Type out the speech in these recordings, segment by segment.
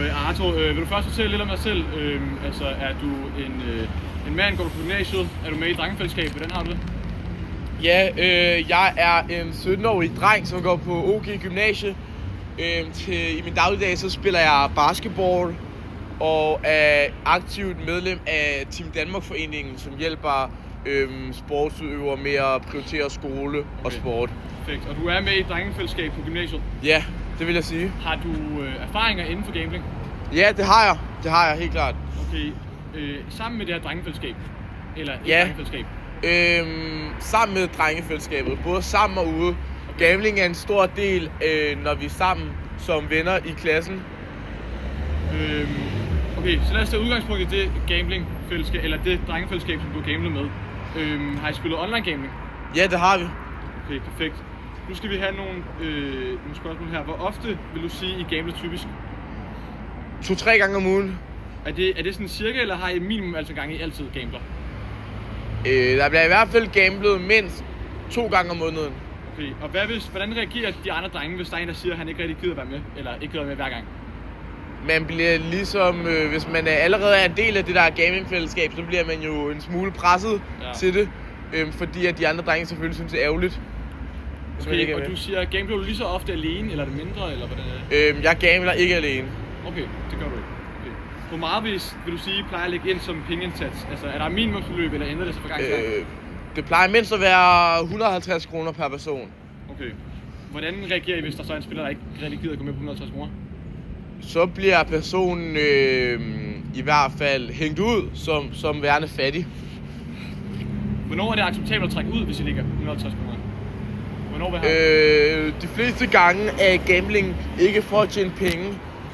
Arthur, vil du først fortælle lidt om dig selv? Altså, er du en mand, går du på gymnasiet? Er du med i drengefællesskab? Hvordan har du det? Ja, jeg er en 17-årig dreng, som går på OG Gymnasie. I min dagligdag så spiller jeg basketball og er aktivt medlem af Team Danmark-foreningen, som hjælper sportsudøvere med at prioritere skole og sport. Perfekt. Og du er med i drengefællesskab på gymnasiet? Ja, det vil jeg sige. Har du erfaringer inden for gambling? Ja, det har jeg. Det har jeg helt klart. Okay. Sammen med det her drengefællesskab? Eller et drengefællesskab? Sammen med drengefællesskabet. Både sammen og ude. Okay. Gambling er en stor del, når vi er sammen som venner i klassen. Okay, så lad os tage udgangspunkt i det gamblingfællesskab, eller det drengefællesskab, som du har gamblet med. Har I spillet online gambling? Ja, det har vi. Okay, perfekt. Nu skal vi have nogle spørgsmål her. Hvor ofte vil du sige, I gambler typisk? 2-3 gange om ugen. Er det sådan cirka, eller har I minimum altså gange I altid gambler? Der bliver i hvert fald gamblet mindst 2 gange om måneden. Okay, og hvordan reagerer de andre drenge, hvis der er en, der siger, at han ikke rigtig gider være med, eller ikke gider være med hver gang? Man bliver ligesom, hvis man allerede er en del af det der gamingfællesskab, så bliver man jo en smule presset til det. Fordi at de andre drenge selvfølgelig synes, det er ærgerligt. Okay, og du siger, gambler du lige så ofte alene, eller er det mindre, eller hvordan er det? Jeg gambler ikke alene. Okay, det gør du ikke. Okay. Hvor meget vil du sige, plejer at lægge ind som pengeindsats? Altså, er der minimumsbeløb, eller ændrer det sig fra gang til gang? Det plejer mindst at være 150 kroner per person. Okay. Hvordan reagerer I, hvis der så er en spiller, der ikke rigtig gider at gå med på 150 kroner? Så bliver personen i hvert fald hængt ud som værende fattig. Hvornår er det acceptabelt at trække ud, hvis I ligger 150 kroner? Hvornår de fleste gange er gambling ikke for at tjene penge,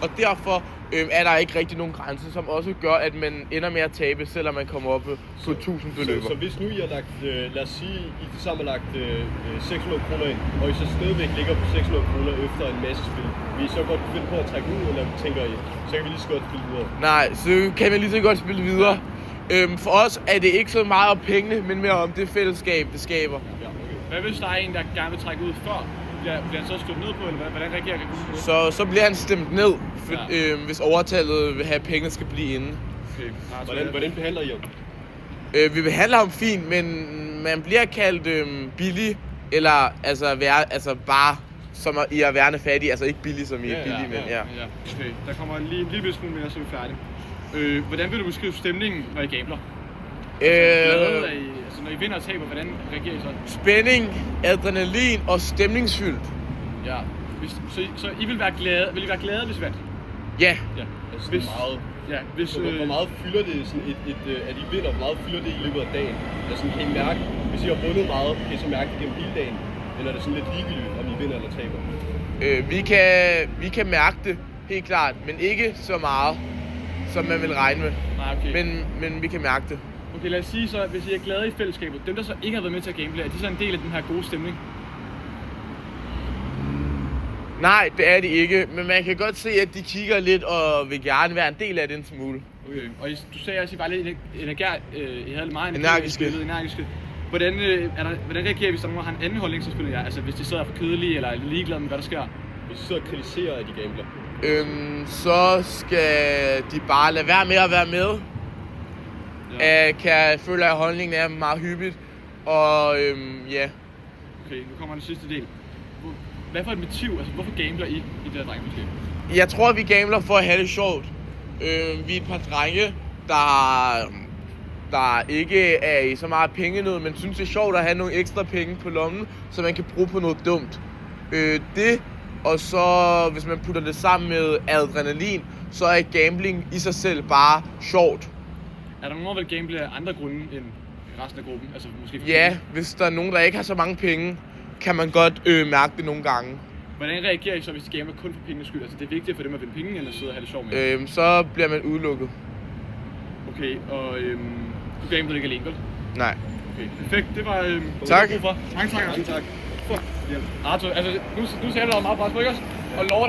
og derfor er der ikke rigtig nogen grænse, som også gør, at man ender med at tabe, selvom man kommer op på 1000 beløber. Så hvis nu I har lagt, lad os sige, I sammen har lagt 600 kroner ind, og I så stadigvæk ligger på 600 kroner efter en masse spil, vil I så godt finde på at trække ud, eller tænker I, så kan vi lige så godt spille videre? Nej, så kan man lige så godt spille videre. For os er det ikke så meget om pengene, men mere om det fællesskab, det skaber. Ja, okay. Hvad hvis der er en, der gerne vil trække ud før? Bliver han så stødt ned på, eller hvordan reagerer han på det? Så bliver han stemt ned, hvis overtallet vil have, at pengene skal blive inde. Okay. Hvordan behandler I ham? Vi behandler ham fint, men man bliver kaldt billig, eller bare som I er værende fattig, altså ikke billig som I er billig, men ja. Okay, der kommer lige en lille smule mere, så er vi færdige. Hvordan vil du beskrive stemningen, når I gambler? Altså, når I vinder og taber, hvordan reagerer I så? Spænding, adrenalin og stemningsfyldt. Ja. Så I vil være glade, hvis I vandt? Ja. Altså meget. Ja, hvor meget fylder det sådan at I vinder, hvor meget fylder det i løbet af dagen? Altså, kan I mærke, hvis I har vundet meget, kan I så mærke det gennem hele dagen? Eller er det sådan lidt ligegyldigt, om I vinder eller taber? Vi kan mærke det, helt klart, men ikke så meget, som man vil regne med. Nej, okay. Men vi kan mærke det. Okay, lad os sige så, hvis I er glade i fællesskabet, dem der så ikke har været med til at gamble, er de så en del af den her gode stemning? Nej, det er de ikke, men man kan godt se, at de kigger lidt og vil gerne være en del af det en smule. Okay, og du sagde også, at I var lidt I havde meget energiske. Hvordan reagerer I, hvis der er nogen, der har en anden holdning, så spiller jeg? Altså hvis de sidder for kedelige eller er ligeglade med, hvad der sker? Hvis de sidder og kritiserer, at de gambler? Så skal de bare lade være med at være med. Ja. Kan føle, at holdningen er meget hyppigt. Og ja. Okay, nu kommer den sidste del. Hvad for et motiv? Altså hvorfor gambler I det her drengefællesskab? Jeg tror, vi gambler for at have det sjovt. Vi er et par drenge, der ikke er i så meget pengenød, men synes det er sjovt at have nogle ekstra penge på lommen, så man kan bruge på noget dumt. Og så hvis man putter det sammen med adrenalin, så er gambling i sig selv bare sjovt. Er der nogen, der vil gamble af andre grunde end resten af gruppen? Altså måske ja, hvis der er nogen, der ikke har så mange penge, kan man godt mærke det nogle gange. Hvordan reagerer I så, hvis de gambler kun for pengenes skyld? Altså det er vigtigt for dem at vinde penge, eller sidde og have det sjovt med? Så bliver man udelukket. Okay, og du gamblede ikke alene, vel? Nej. Okay, perfekt. Det var tak. Tak. Mange tak. Arthur, altså nu sagde du meget pres på, ikke også? Og lov